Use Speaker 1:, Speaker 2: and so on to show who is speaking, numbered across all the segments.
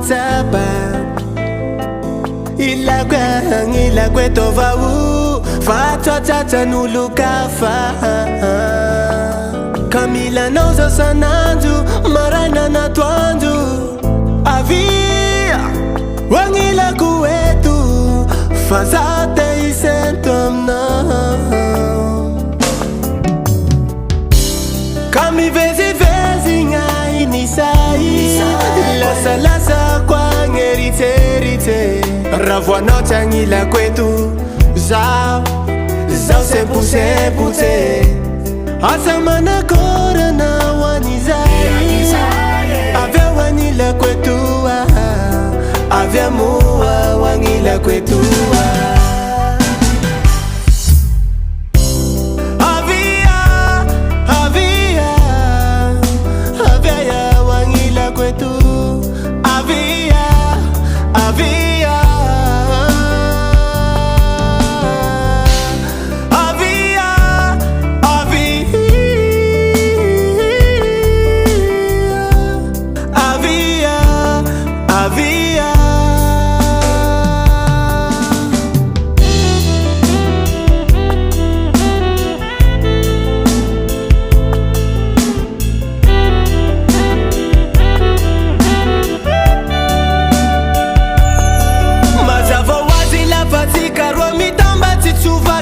Speaker 1: WhatsApp ila kwetova u fatwa tata nulukafa Kamila nauza sanandu marana na twandu avia wangila kuwetu fazate isentomna Kami vezi ngai nisai lasa kwa ngerite Ravwana ngila kwetu zao sepuse Asamana kora na wanizai Avya wanila kwetu Avya muwa wangila kwetu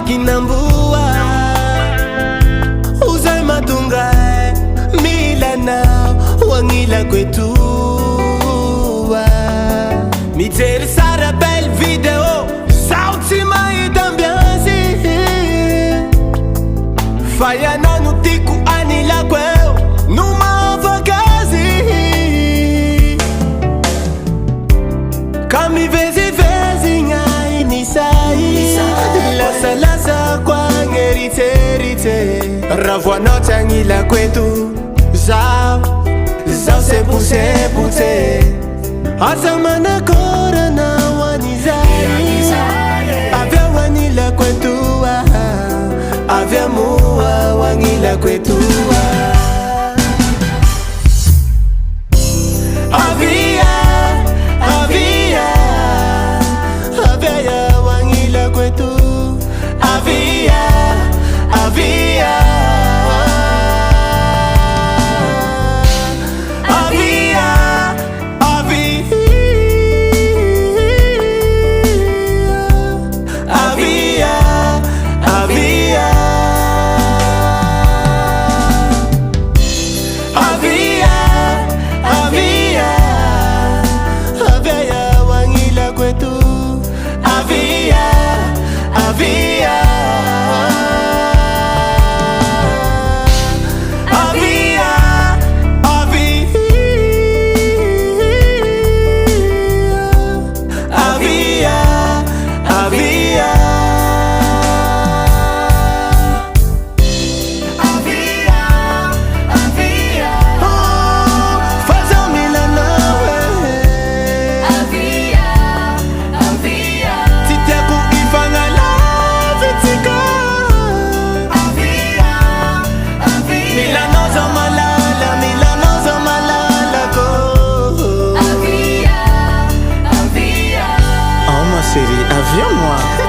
Speaker 1: Kinambua Uzai matunga Mila na Wangila kwetu Miteri sara belle video Sauti maidambianzi Faya na nutiku anila kweo Numa vakazi Kami vezi ngai nisai Lasa kwa ngerite Ravwana ngila kwetu Zao sepuse Asamana kora na wanizai Avya wanila kwetu Avya muwa wangila kwetu
Speaker 2: Chérie, avions-moi.